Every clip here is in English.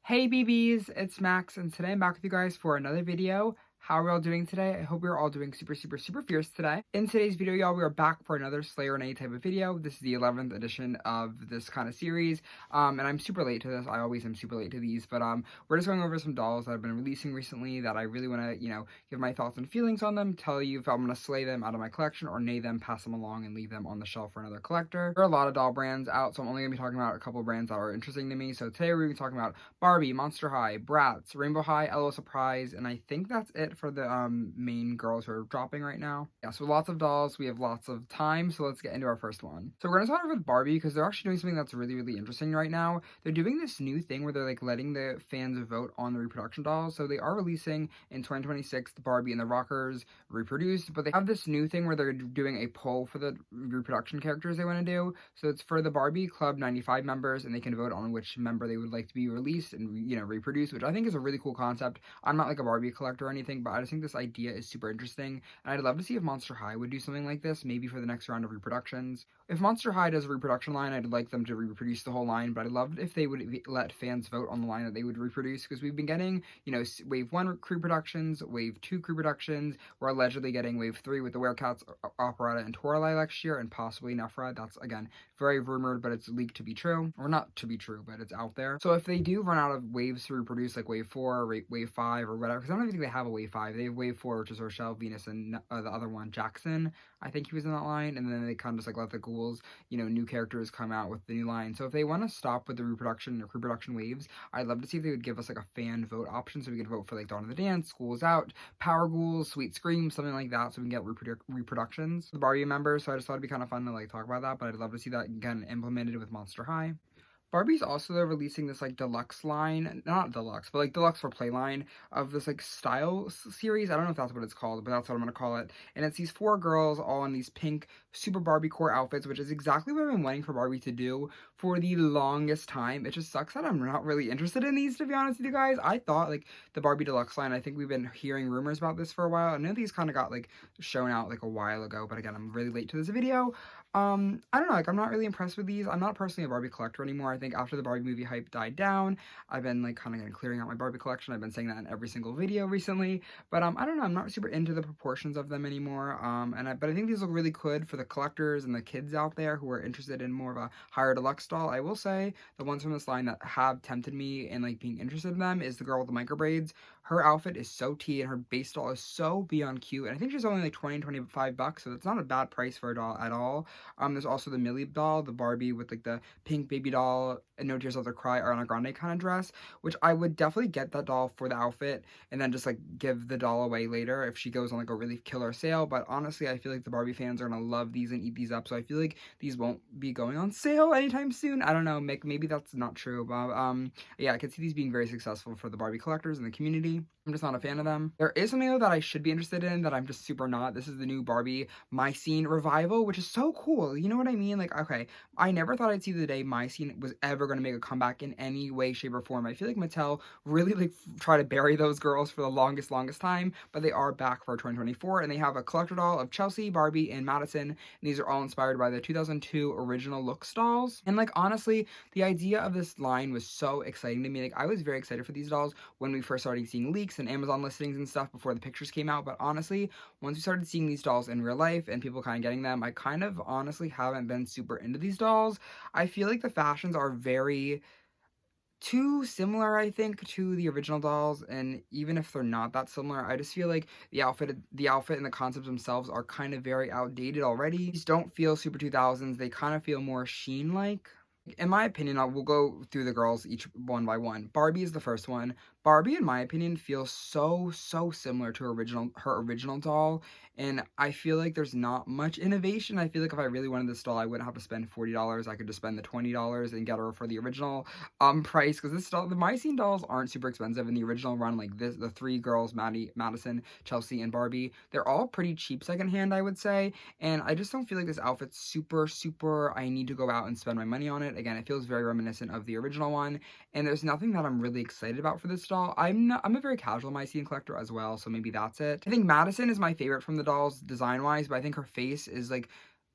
Hey BBs, it's Max, and today I'm back with you guys for another video. How are we all doing today? I hope we're all doing super fierce today. In today's video, y'all, we are back for another Slayer and A type of video. This is the 11th edition of this kind of series, and I'm super late to this. I always am super late to these, but we're just going over some dolls that I've been releasing recently that I really want to, give my thoughts and feelings on them, tell you if I'm going to slay them out of my collection or nay them, pass them along, and leave them on the shelf for another collector. There are a lot of doll brands out, so I'm only going to be talking about a couple of brands that are interesting to me. So today we're going to be talking about Barbie, Monster High, Bratz, Rainbow High, LO Surprise, and I think that's it for the main girls who are dropping right now. Yeah, so lots of dolls, we have lots of time, so let's get into our first one. So we're gonna start with Barbie because they're actually doing something that's really interesting right now. They're doing this new thing where they're like letting the fans vote on the reproduction dolls. So they are releasing in 2026 the Barbie and the Rockers reproduced, but they have this new thing where they're doing a poll for the reproduction characters they want to do. So it's for the Barbie Club 95 members, and they can vote on which member they would like to be released and reproduced, which I think is a really cool concept. I'm not like a Barbie collector or anything, but I just think this idea is super interesting, and I'd love to see if Monster High would do something like this, maybe for the next round of reproductions. If Monster High does a reproduction line, I'd like them to reproduce the whole line, but I'd love if they would let fans vote on the line that they would reproduce, because we've been getting, Wave 1 crew productions, Wave 2 crew productions, we're allegedly getting Wave 3 with the Werecats, Operetta, and Toralei next year, and possibly Nefra. That's, again, very rumored, but it's leaked to be true, or not to be true, but it's out there. So if they do run out of waves to reproduce, like Wave 4, or Wave 5, or whatever, because I don't even think they have a Wave 5, they have Wave 4, which is Rochelle, Venus, and the other one, Jackson, I think he was in that line, and then they kind of just like let the ghouls, new characters come out with the new line. So if they want to stop with the reproduction or pre-production waves, I'd love to see if they would give us like a fan vote option, so we could vote for like Dawn of the Dance, Schools Out, Power Ghouls, Sweet Scream, something like that, so we can get reproductions. The Barbie members, so I just thought it'd be kind of fun to like talk about that, but I'd love to see that again implemented with Monster High. Barbie's also they're releasing this like deluxe line, not deluxe, but like deluxe for play line of this like style series. I don't know if that's what it's called, but that's what I'm gonna call it. And it's these 4 girls all in these pink super Barbie core outfits, which is exactly what I've been waiting for Barbie to do for the longest time. It just sucks that I'm not really interested in these, to be honest with you guys. I thought like the Barbie deluxe line, I think we've been hearing rumors about this for a while. I know these kind of got like shown out like a while ago, but again, I'm really late to this video. I don't know, like I'm not really impressed with these. I'm not personally a Barbie collector anymore. I think after the Barbie movie hype died down, I've been like kind of clearing out my Barbie collection. I've been saying that in every single video recently, but I don't know, I'm not super into the proportions of them anymore. But I think these look really good for the collectors and the kids out there who are interested in more of a higher deluxe doll. I will say the ones from this line that have tempted me in like being interested in them is the girl with the micro braids. Her outfit is so tea and her base doll is so beyond cute, and I think she's only like 25 bucks, so it's not a bad price for a doll at all. There's also the Millie doll, the Barbie with like the pink baby doll and No Tears Left to Cry Ariana Grande kind of dress, which I would definitely get that doll for the outfit and then just like give the doll away later if she goes on like a really killer sale. But honestly, I feel like the Barbie fans are gonna love these and eat these up, so I feel like these won't be going on sale anytime soon. I don't know, maybe that's not true, but yeah, I could see these being very successful for the Barbie collectors and the community. I'm just not a fan of them. There is something though that I should be interested in that I'm just super not. This is the new Barbie My Scene revival, which is so cool. You know what I mean? Like, okay, I never thought I'd see the day My Scene was ever going to make a comeback in any way, shape, or form. I feel like Mattel really like try to bury those girls for the longest time, but they are back for 2024, and they have a collector doll of Chelsea, Barbie, and Madison, and these are all inspired by the 2002 original looks dolls. And like, honestly, the idea of this line was so exciting to me. Like, I was very excited for these dolls when we first started seeing leaks and Amazon listings and stuff before the pictures came out, but honestly, once we started seeing these dolls in real life and people kind of getting them, I kind of honestly haven't been super into these dolls. I feel like the fashions are very too similar, I think, to the original dolls, and even if they're not that similar, I just feel like the outfit and the concepts themselves are kind of very outdated already. These don't feel super 2000s, they kind of feel more Sheen-like. In my opinion, we'll go through the girls each one by one. Barbie is the first one. Barbie, in my opinion, feels so similar to her original doll, and I feel like there's not much innovation. I feel like if I really wanted this doll, I wouldn't have to spend $40. I could just spend the $20 and get her for the original price, because this doll, the My Scene dolls aren't super expensive in the original run. Like this, the 3 girls, Maddie, Madison, Chelsea, and Barbie, they're all pretty cheap secondhand, I would say, and I just don't feel like this outfit's super I need to go out and spend my money on it. Again, it feels very reminiscent of the original one, and there's nothing that I'm really excited about for this doll. I'm a very casual My Scene collector as well, so maybe that's it. I think Madison is my favorite from the dolls design-wise, but I think her face is like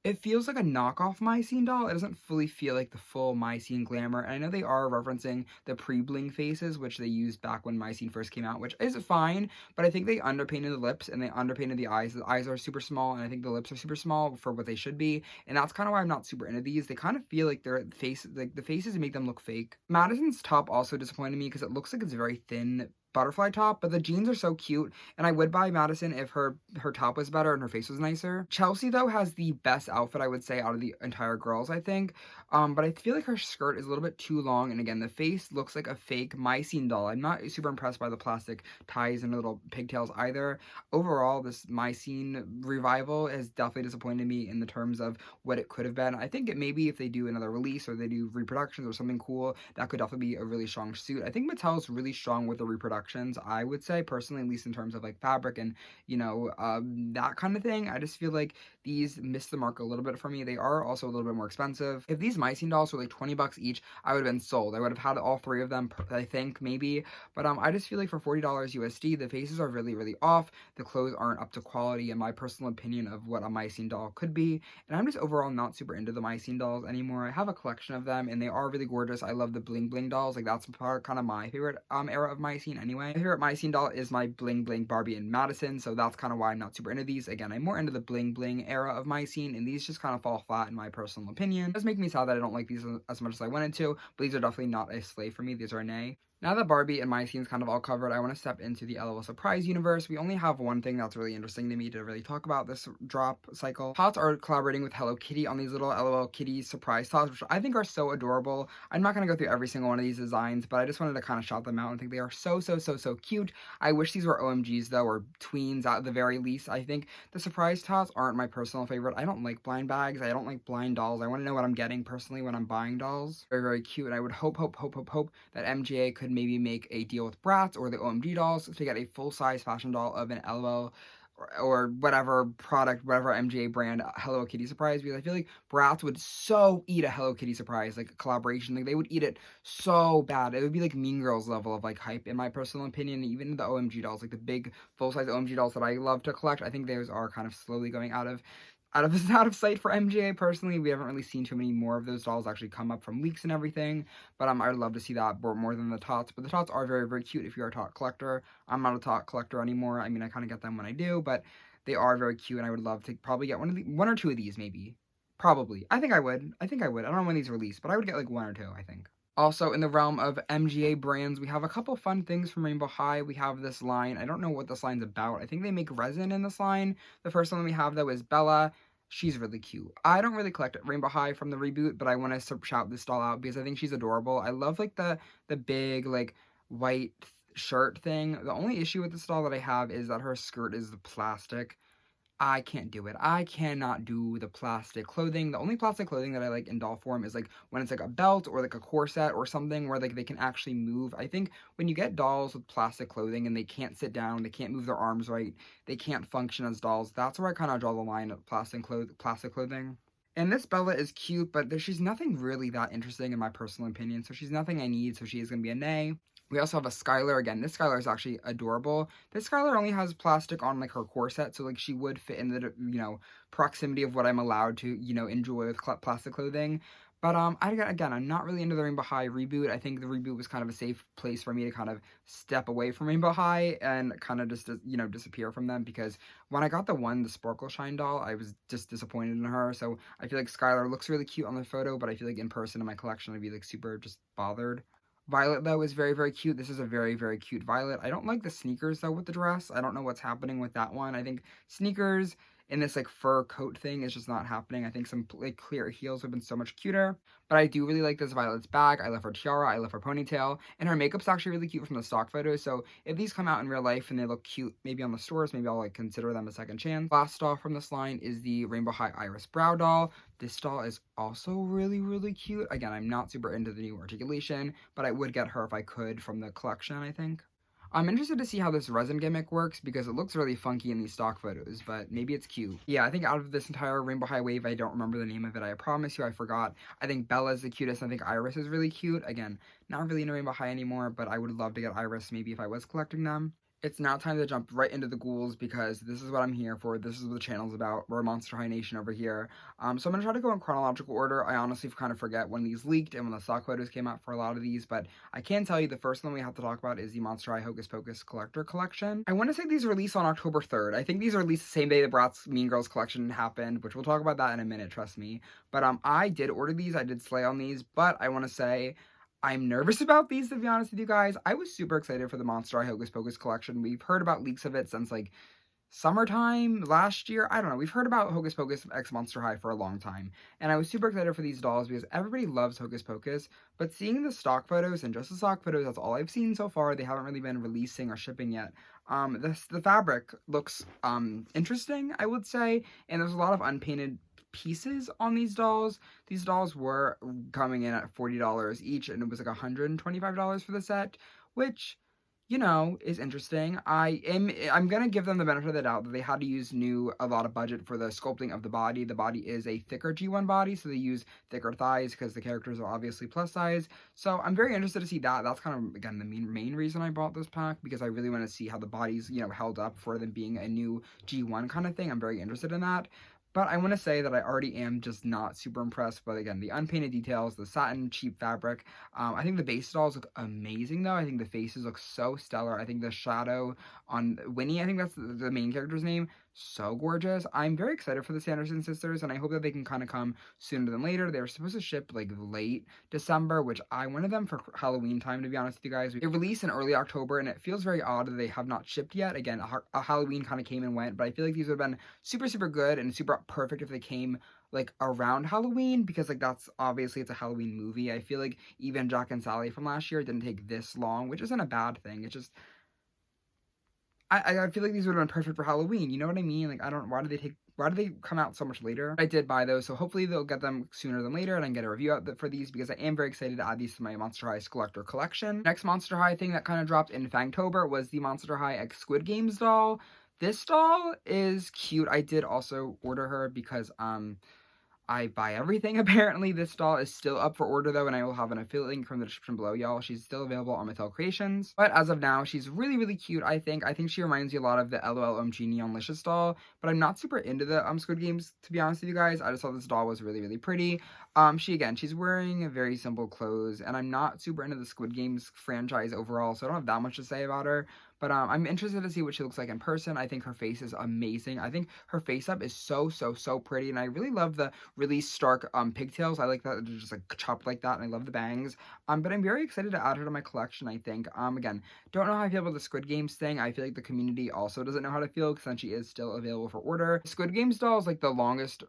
It feels like a knockoff Mycene doll. It doesn't fully feel like the full Mycene glamour. And I know they are referencing the pre-bling faces, which they used back when Mycene first came out, which is fine. But I think they underpainted the lips and they underpainted the eyes. The eyes are super small, and I think the lips are super small for what they should be. And that's kind of why I'm not super into these. They kind of feel like their face, like the faces make them look fake. Madison's top also disappointed me because it looks like it's very thin butterfly top, but the jeans are so cute, and I would buy Madison if her top was better and her face was nicer. Chelsea though has the best outfit, I would say, out of the entire girls, I think. But I feel like her skirt is a little bit too long, and again, the face looks like a fake Mycene doll. I'm not super impressed by the plastic ties and little pigtails either. Overall, this Mycene revival has definitely disappointed me in the terms of what it could have been. I think it maybe if they do another release or they do reproductions or something cool, that could definitely be a really strong suit. I think Mattel's really strong with the reproductions, I would say, personally, at least in terms of like fabric and, you know, that kind of thing. I just feel like these missed the mark a little bit for me. They are also a little bit more expensive. If these Mycene dolls were like 20 bucks each, I would have been sold. I would have had all three of them, I think, maybe. But I just feel like for $40 USD, the faces are really, really off. The clothes aren't up to quality, in my personal opinion, of what a Mycene doll could be. And I'm just overall not super into the Mycene dolls anymore. I have a collection of them, and they are really gorgeous. I love the bling bling dolls. Like, that's kind of my favorite era of Mycene anyway. My favorite Mycene doll is my bling bling Barbie and Madison, so that's kind of why I'm not super into these. Again, I'm more into the bling bling era of Mycene, and these just kind of fall flat in my personal opinion. It does make me sad that I don't like these as much as I wanted to, but these are definitely not a slay for me. These are a nay. Now that Barbie and Mycene's kind of all covered, I want to step into the LOL Surprise universe. We only have one thing that's really interesting to me to really talk about this drop cycle. Tots are collaborating with Hello Kitty on these little LOL Kitty surprise tots, which I think are so adorable. I'm not going to go through every single one of these designs, but I just wanted to kind of shout them out and think they are so cute. I wish these were OMGs though, or tweens at the very least. I think the surprise tots aren't my personal favorite. I don't like blind bags. I don't like blind dolls. I want to know what I'm getting personally when I'm buying dolls. Very cute, and I would hope that MGA could maybe make a deal with Bratz or the OMG dolls to get a full-size fashion doll of an LOL or whatever product, whatever MGA brand Hello Kitty surprise, because I feel like Bratz would so eat a Hello Kitty surprise, like a collaboration. Like, they would eat it so bad. It would be like Mean Girls level of like hype, in my personal opinion. Even the OMG dolls, like the big full-size OMG dolls that I love to collect, I think those are kind of slowly going out of sight for MGA. Personally, we haven't really seen too many more of those dolls actually come up from leaks and everything, but I'd love to see that more than the tots. But the tots are very cute if you're a tot collector. I'm not a tot collector anymore. I mean, I kind of get them when I do, but they are very cute, and I would love to probably get one or two of these, maybe. Probably. I think I would. I don't know when these release, but I would get like one or two, I think. Also, in the realm of MGA brands, we have a couple fun things from Rainbow High. We have this line. I don't know what this line's about. I think they make resin in this line. The first one we have, though, is Bella. She's really cute. I don't really collect Rainbow High from the reboot, but I want to shout this doll out because I think she's adorable. I love, like, the big, like, white shirt thing. The only issue with this doll that I have is that her skirt is the plastic. I can't do it. I cannot do the plastic clothing. The only plastic clothing that I like in doll form is like when it's like a belt or like a corset or something where like they can actually move. I think when you get dolls with plastic clothing and they can't sit down, they can't move their arms right, they can't function as dolls, that's where I kind of draw the line of plastic clothing. And this Bella is cute, but she's nothing really that interesting in my personal opinion, so she's nothing I need, so she is going to be a nay. We also have a Skyler. Again, this Skyler is actually adorable. This Skyler only has plastic on, like, her corset, so, like, she would fit in the, you know, proximity of what I'm allowed to, you know, enjoy with plastic clothing. But, again, I'm not really into the Rainbow High reboot. I think the reboot was kind of a safe place for me to kind of step away from Rainbow High and kind of just, you know, disappear from them, because when I got the Sparkle Shine doll, I was just disappointed in her. So I feel like Skylar looks really cute on the photo, but I feel like in person in my collection, I'd be, like, super just bothered. Violet, though, is very cute. This is a very cute Violet. I don't like the sneakers, though, with the dress. I don't know what's happening with that one. I think sneakers in this, like, fur coat thing is just not happening. I think some, like, clear heels would have been so much cuter. But I do really like this Violet's bag. I love her tiara. I love her ponytail. And her makeup's actually really cute from the stock photos. So if these come out in real life and they look cute, maybe on the stores, maybe I'll, like, consider them a second chance. Last doll from this line is the Rainbow High Iris Brow doll. This doll is also really cute. Again, I'm not super into the new articulation, but I would get her if I could from the collection, I think. I'm interested to see how this resin gimmick works because it looks really funky in these stock photos, but maybe it's cute. Yeah, I think out of this entire Rainbow High wave, I don't remember the name of it. I promise you I forgot. I think Bella's the cutest. I think Iris is really cute. Again, not really into Rainbow High anymore, but I would love to get Iris maybe if I was collecting them. It's now time to jump right into the ghouls because this is what I'm here for. This is what the channel's about. We're Monster High Nation over here. So I'm going to try to go in chronological order. I honestly kind of forget when these leaked and when the stock photos came out for a lot of these, but I can tell you the first one we have to talk about is the Monster High Hocus Pocus Collector Collection. I want to say these released on October 3rd. I think these are released the same day the Bratz Mean Girls collection happened, which we'll talk about that in a minute, trust me. But I did order these. I did slay on these, but I want to say I'm nervous about these, to be honest with you guys. I was super excited for the Monster High Hocus Pocus collection. We've heard about leaks of it since, like, summertime last year. I don't know. We've heard about Hocus Pocus X Monster High for a long time. And I was super excited for these dolls because everybody loves Hocus Pocus. But seeing the stock photos, and just the stock photos, that's all I've seen so far. They haven't really been releasing or shipping yet. The fabric looks interesting, I would say. And there's a lot of unpainted pieces on these dolls. These dolls were coming in at $40 each, and it was like $125 for the set, which, you know, is interesting. I'm gonna give them the benefit of the doubt that they had to use a lot of budget for the sculpting of the body. The body is a thicker G1 body, so they use thicker thighs because the characters are obviously plus size. So I'm very interested to see that. That's kind of, again, the main reason I bought this pack, because I really want to see how the body's, you know, held up for them being a new G1 kind of thing. I'm very interested in that. But I want to say that I already am just not super impressed. But again, the unpainted details, the satin cheap fabric. I think the base dolls look amazing though. I think the faces look so stellar. I think the shadow on Winnie, I think that's the main character's name, so gorgeous. I'm very excited for the Sanderson sisters, and I hope that they can kind of come sooner than later. They were supposed to ship like late December, which I wanted them for Halloween time, to be honest with you guys. It released in early October, and it feels very odd that they have not shipped yet. Again, a Halloween kind of came and went, but I feel like these would have been super, super good and super perfect if they came like around Halloween, because like that's obviously it's a Halloween movie. I feel like even Jack and Sally from last year didn't take this long, which isn't a bad thing. It's just I feel like these would have been perfect for Halloween. You know what I mean? Like, why do they come out so much later? I did buy those, so hopefully they'll get them sooner than later, and I can get a review out for these, because I am very excited to add these to my Monster High Collector collection. Next Monster High thing that kind of dropped in Fangtober was the Monster High X Squid Games doll. This doll is cute. I did also order her because, I buy everything, apparently. This doll is still up for order, though, and I will have an affiliate link from the description below, y'all. She's still available on Mattel Creations. But as of now, she's really, really cute, I think. I think she reminds you a lot of the LOL Neonlicious doll, but I'm not super into the Squid Games, to be honest with you guys. I just thought this doll was really, really pretty. She's wearing very simple clothes, and I'm not super into the Squid Games franchise overall, so I don't have that much to say about her. But I'm interested to see what she looks like in person. I think her face is amazing. I think her face up is so, so, so pretty. And I really love the really stark pigtails. I like that they're just like chopped like that. And I love the bangs. But I'm very excited to add her to my collection, I think. Again, don't know how I feel about the Squid Games thing. I feel like the community also doesn't know how to feel, since she is still available for order. Squid Games doll is like the longest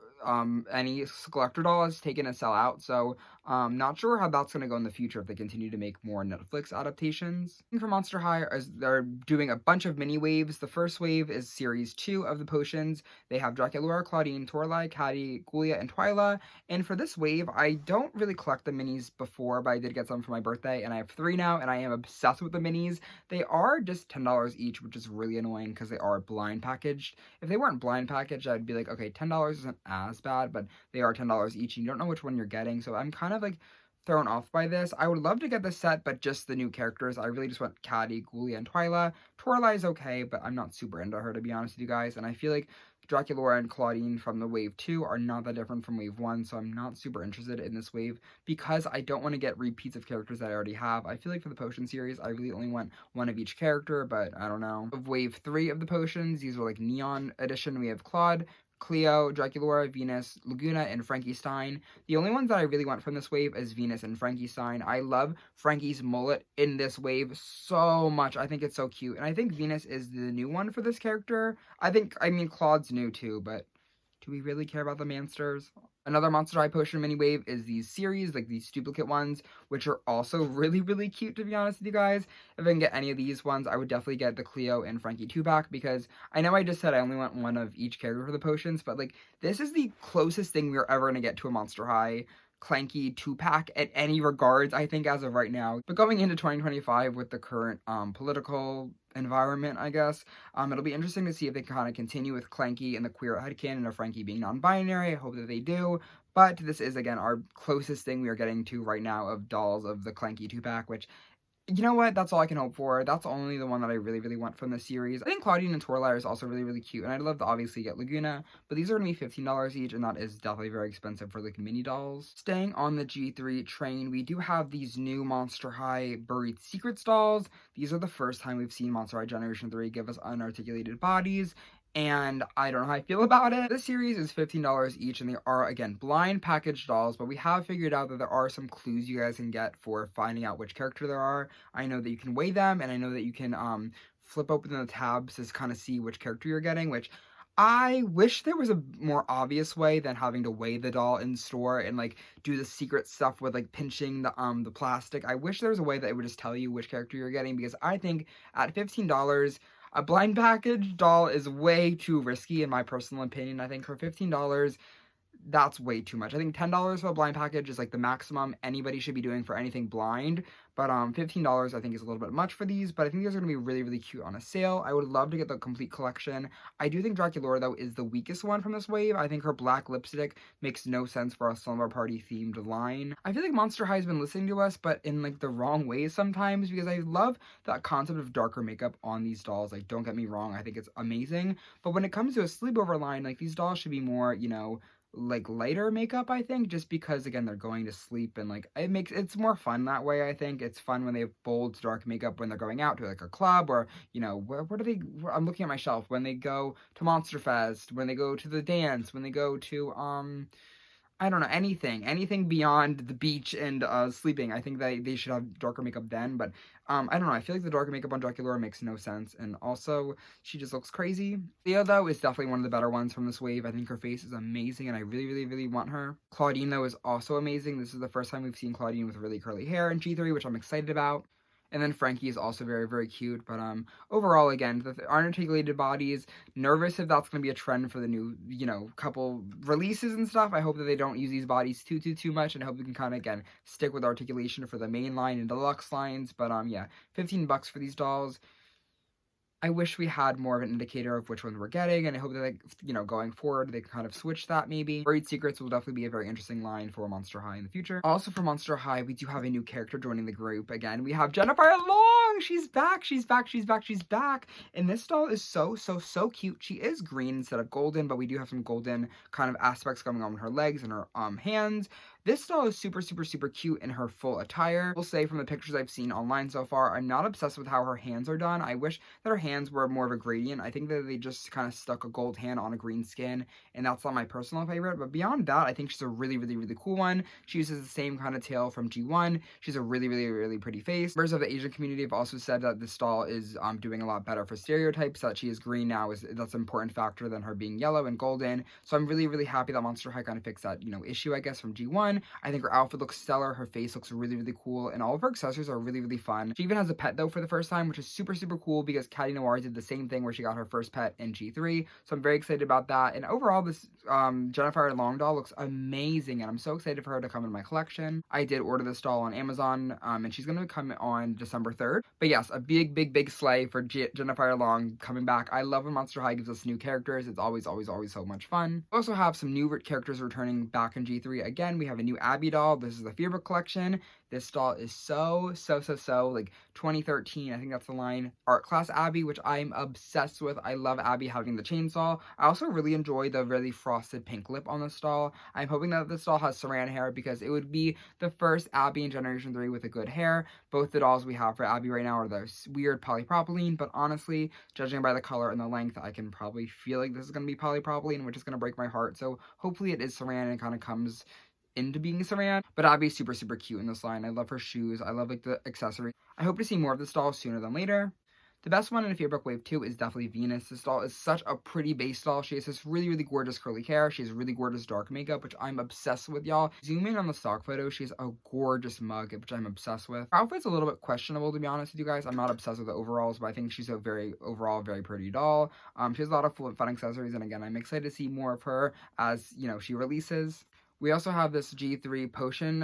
any collector doll has taken to sell out. So not sure how that's going to go in the future if they continue to make more Netflix adaptations. For Monster High, as they're doing a bunch of mini waves. The first wave is series 2 of the potions. They have Laur, Claudine, Torlai, Caddy, Ghoulia, and Twyla. And for this wave, I don't really collect the minis before, but I did get some for my birthday, and I have 3 now, and I am obsessed with the minis. They are just $10 each, which is really annoying because they are blind packaged. If they weren't blind packaged, I'd be like, okay, $10 isn't as bad, but they are $10 each, and you don't know which one you're getting, so I'm kind of like thrown off by this. I would love to get this set, but just the new characters. I really just want Caddy, Ghoulia, and Twyla. Torlai is okay, but I'm not super into her, to be honest with you guys, and I feel like Laur and Claudine from the Wave 2 are not that different from Wave 1, so I'm not super interested in this wave because I don't want to get repeats of characters that I already have. I feel like for the potion series, I really only want one of each character, but I don't know. Of Wave 3 of the potions, these are like Neon Edition. We have Claude, Cleo, Draculaura, Venus, Laguna, and Frankie Stein. The only ones that I really want from this wave is Venus and Frankie Stein. I love Frankie's mullet in this wave so much. I think it's so cute. And I think Venus is the new one for this character. I mean, Claude's new too, but do we really care about the Mansters? Another Monster High potion mini wave is these series, like these duplicate ones, which are also really, really cute, to be honest with you guys. If I can get any of these ones, I would definitely get the Cleo and Frankie 2-pack, because I know I just said I only want one of each character for the potions, but like, this is the closest thing we're ever going to get to a Monster High Clanky 2-pack at any regards, I think, as of right now. But going into 2025 with the current political environment, I guess, it'll be interesting to see if they kind of continue with Clanky and the queer headcanon of Frankie being non-binary. I hope that they do. But this is, again, our closest thing we are getting to right now of dolls of the Clanky 2-pack, which You know what? That's all I can hope for. That's only the one that I really, really want from the series. I think Claudine and Torlair is also really, really cute, and I'd love to obviously get Laguna, but these are going to be $15 each, and that is definitely very expensive for, like, mini dolls. Staying on the G3 train, we do have these new Monster High Buried Secrets dolls. These are the first time we've seen Monster High Generation 3 give us unarticulated bodies, and I don't know how I feel about it. This series is $15 each, and they are, again, blind packaged dolls, but we have figured out that there are some clues you guys can get for finding out which character there are. I know that you can weigh them, and I know that you can flip open the tabs to kind of see which character you're getting, which I wish there was a more obvious way than having to weigh the doll in store and, like, do the secret stuff with, like, pinching the plastic. I wish there was a way that it would just tell you which character you're getting, because I think at $15 a blind package doll is way too risky in my personal opinion. I think for $15 that's way too much. I think $10 for a blind package is like the maximum anybody should be doing for anything blind. But $15 I think is a little bit much for these, but I think these are going to be really, really cute on a sale. I would love to get the complete collection. I do think Draculaura, though, is the weakest one from this wave. I think her black lipstick makes no sense for a Slumber Party themed line. I feel like Monster High has been listening to us, but in, like, the wrong ways sometimes, because I love that concept of darker makeup on these dolls. Like, don't get me wrong, I think it's amazing. But when it comes to a sleepover line, like, these dolls should be more, you know, like, lighter makeup, I think, just because, again, they're going to sleep, and, like, it's more fun that way. I think it's fun when they have bold dark makeup when they're going out to, like, a club, or, you know, where do they, I'm looking at my shelf, when they go to Monster Fest, when they go to the dance, when they go to I don't know, anything beyond the beach and sleeping. I think they should have darker makeup then, but I don't know, I feel like the darker makeup on Draculaura makes no sense, and also, she just looks crazy. Leo, though, is definitely one of the better ones from this wave. I think her face is amazing, and I really, really, really want her. Claudine, though, is also amazing. This is the first time we've seen Claudine with really curly hair in G3, which I'm excited about. And then Frankie is also very, very cute. But overall, again, the unarticulated bodies, nervous if that's going to be a trend for the new, you know, couple releases and stuff. I hope that they don't use these bodies too much, and I hope we can kind of, again, stick with articulation for the main line and deluxe lines. But yeah, $15 for these dolls. I wish we had more of an indicator of which ones we're getting, and I hope that, like, you know, going forward, they kind of switch that maybe. Buried Secrets will definitely be a very interesting line for Monster High in the future. Also for Monster High, we do have a new character joining the group. Again, we have Jennifer Long! She's back! She's back! She's back! She's back! And this doll is so cute. She is green instead of golden, but we do have some golden kind of aspects going on with her legs and her hands. This doll is super cute in her full attire. I will say, from the pictures I've seen online so far, I'm not obsessed with how her hands are done. I wish that her hands were more of a gradient. I think that they just kind of stuck a gold hand on a green skin, and that's not my personal favorite. But beyond that, I think she's a really cool one. She uses the same kind of tail from G1. She's a really pretty face. Members of the Asian community have also said that this doll is doing a lot better for stereotypes. That she is green now that's an important factor than her being yellow and golden. So I'm really happy that Monster High kind of fixed that, you know, issue, I guess, from G1. I think her outfit looks stellar. Her face looks really cool, and all of her accessories are really fun. She even has a pet, though, for the first time, which is super cool, because Caddy Noir did the same thing where she got her first pet in G3. So I'm very excited about that. And overall, this Jennifer Long doll looks amazing, and I'm so excited for her to come in my collection. I did order this doll on Amazon, and she's going to come on December 3rd. But yes, a big slay for Jennifer Long coming back. I love when Monster High gives us new characters. It's always so much fun. We also have some new characters returning back in G3. Again, we have a new Abby doll. This is the Fearbook collection. This doll is so like 2013, I think that's the line, art class Abby, which I'm obsessed with. I love Abby having the chainsaw. I also really enjoy the really frosted pink lip on this doll. I'm hoping that this doll has saran hair, because it would be the first Abby in Generation 3 with a good hair. Both the dolls we have for Abby right now are the weird polypropylene, but honestly, judging by the color and the length, I can probably feel like this is going to be polypropylene, which is going to break my heart. So hopefully it is saran and kind of comes into being saran. But Abby's super cute in this line. I love her shoes. I love, like, the accessories. I hope to see more of this doll sooner than later. The best one in Fearbook Wave 2 is definitely Venus. This doll is such a pretty base doll. She has this really gorgeous curly hair. She has really gorgeous dark makeup, which I'm obsessed with, y'all. Zoom in on the stock photo. She has a gorgeous mug, which I'm obsessed with. Her outfit's a little bit questionable, to be honest with you guys. I'm not obsessed with the overalls, but I think she's a overall very pretty doll. She has a lot of fun accessories, and again, I'm excited to see more of her as, you know, she releases. We also have this G3 potion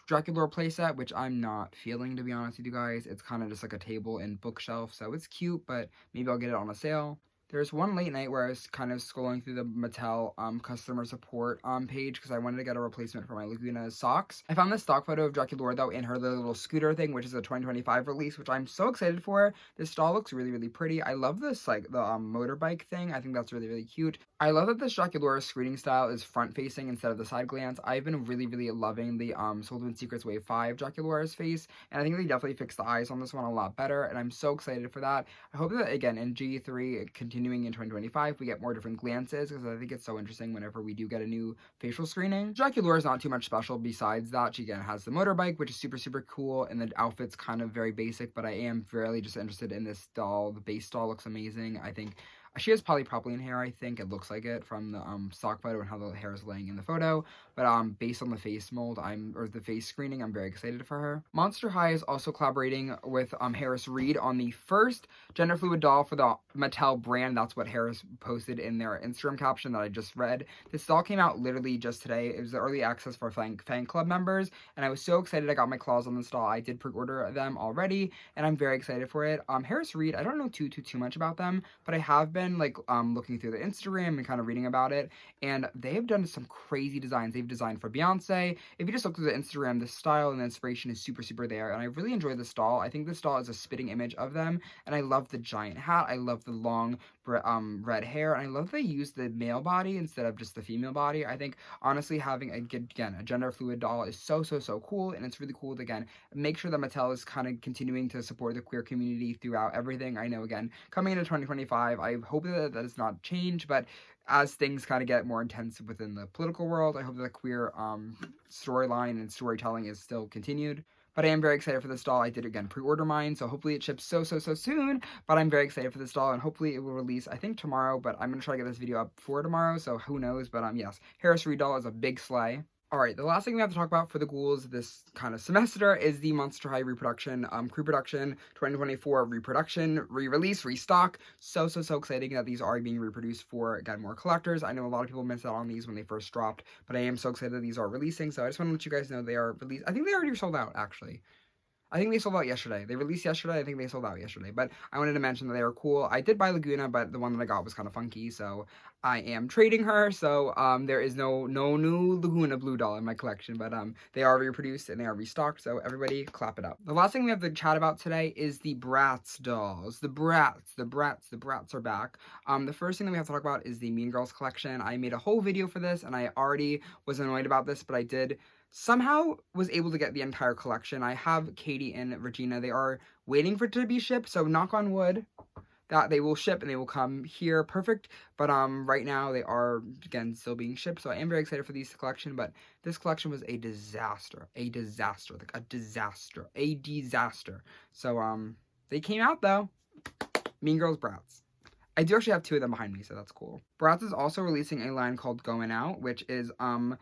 Draculaura playset, which I'm not feeling, to be honest with you guys. It's kind of just like a table and bookshelf, so it's cute, but maybe I'll get it on a sale. There's one late night where I was kind of scrolling through the Mattel customer support page because I wanted to get a replacement for my Laguna socks. I found this stock photo of Laur though in her little scooter thing, which is a 2025 release, which I'm so excited for. This doll looks really, really pretty. I love this, like, the motorbike thing. I think that's really, really cute. I love that this Laur screening style is front-facing instead of the side glance. I've been really, really loving the Sold in Secrets Wave 5 Laur's face, and I think they definitely fixed the eyes on this one a lot better, and I'm so excited for that. I hope that, again, in G3, continuing in 2025, we get more different glances, because I think it's so interesting whenever we do get a new facial screening. Laur is not too much special besides that. She, again, has the motorbike, which is super, super cool, and the outfit's kind of very basic, but I am really just interested in this doll. The base doll looks amazing. I think she has polypropylene hair, I think. It looks like it from the stock photo and how the hair is laying in the photo. But based on the face mold, or the face screening, I'm very excited for her. Monster High is also collaborating with Harris Reed on the first gender fluid doll for the Mattel brand. That's what Harris posted in their Instagram caption that I just read. This doll came out literally just today. It was the early access for fan club members, and I was so excited I got my claws on this doll. I did pre-order them already, and I'm very excited for it. Harris Reed, I don't know too much about them, but I have been like looking through the Instagram and kind of reading about it, and they have done some crazy designs. They've designed for Beyonce. If you just look through the Instagram, the style and the inspiration is super there, and I really enjoy this doll. I think this doll is a spitting image of them, and I love the giant hat. I love the long red hair, and I love they use the male body instead of just the female body. I think honestly having a gender fluid doll is so cool, and it's really cool to, again, make sure that Mattel is kind of continuing to support the queer community throughout everything. I know, again, coming into 2025, I hope that does not change, but as things kind of get more intense within the political world, I hope that the queer storyline and storytelling is still continued. But I am very excited for this doll. I did, again, pre-order mine, so hopefully it ships so soon. But I'm very excited for this doll, and hopefully it will release, I think, tomorrow. But I'm going to try to get this video up for tomorrow, so who knows. But yes, Harris Reed doll is a big slay. Alright, the last thing we have to talk about for the ghouls this kind of semester is the Monster High reproduction, pre-production, 2024 reproduction, re-release, restock. So exciting that these are being reproduced for, again, more collectors. I know a lot of people missed out on these when they first dropped, but I am so excited that these are releasing, so I just want to let you guys know they are released. I think they already sold out, actually. I think they sold out yesterday. They released yesterday. I think they sold out yesterday. But I wanted to mention that they were cool. I did buy Laguna, but the one that I got was kind of funky, so I am trading her. So there is no new Laguna blue doll in my collection, but they are reproduced and they are restocked. So everybody, clap it up. The last thing we have to chat about today is the Bratz dolls. The Bratz are back. The first thing that we have to talk about is the Mean Girls collection. I made a whole video for this, and I already was annoyed about this, but I did somehow was able to get the entire collection. I have Katie and Regina. They are waiting for it to be shipped, so knock on wood that they will ship and they will come here perfect. But right now they are, again, still being shipped, so I am very excited for these collection. But this collection was a disaster. So they came out though. Mean Girls Bratz. I do actually have two of them behind me, so that's cool. Bratz is also releasing a line called Going Out, which is a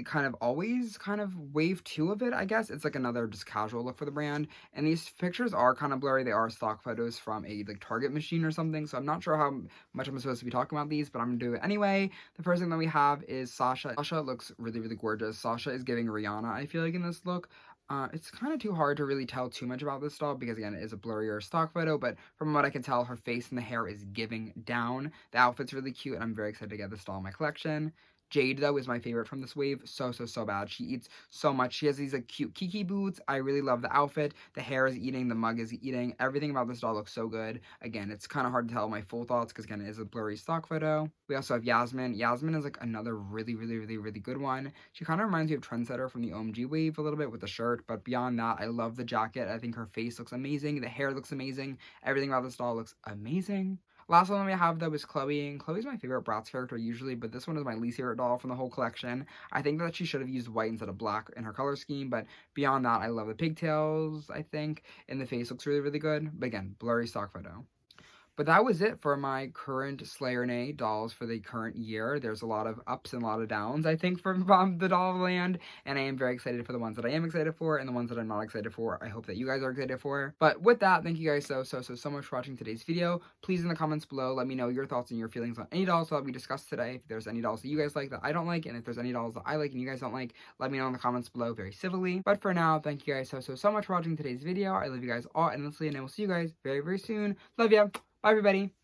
kind of wave 2 of it, I guess. It's like another just casual look for the brand. And these pictures are kind of blurry. They are stock photos from a Target machine or something, so I'm not sure how much I'm supposed to be talking about these, but I'm gonna do it anyway. The first thing that we have is Sasha. Sasha looks really gorgeous. Sasha is giving Rihanna, I feel like, in this look. It's kind of too hard to really tell too much about this doll because, again, it is a blurrier stock photo, but from what I can tell, her face and the hair is giving down. The outfit's really cute, and I'm very excited to get this doll in my collection. Jade, though, is my favorite from this wave. So bad. She eats so much. She has these cute Kiki boots. I really love the outfit. The hair is eating. The mug is eating. Everything about this doll looks so good. Again, it's kind of hard to tell my full thoughts because, again, it is a blurry stock photo. We also have Yasmin. Yasmin is another really good one. She kind of reminds me of Trendsetter from the OMG wave a little bit with the shirt, but beyond that, I love the jacket. I think her face looks amazing. The hair looks amazing. Everything about this doll looks amazing. Last one we have, though, is Chloe, and Chloe's my favorite Bratz character usually, but this one is my least favorite doll from the whole collection. I think that she should have used white instead of black in her color scheme, but beyond that, I love the pigtails, I think, and the face looks really good, but again, blurry stock photo. But that was it for my current Slayer Nay dolls for the current year. There's a lot of ups and a lot of downs, I think, from the doll land. And I am very excited for the ones that I am excited for and the ones that I'm not excited for. I hope that you guys are excited for. But with that, thank you guys so much for watching today's video. Please in the comments below, let me know your thoughts and your feelings on any dolls that we discussed today. If there's any dolls that you guys like that I don't like, and if there's any dolls that I like and you guys don't like, let me know in the comments below very civilly. But for now, thank you guys so much for watching today's video. I love you guys all endlessly, and I will see you guys very soon. Love ya. Bye, everybody.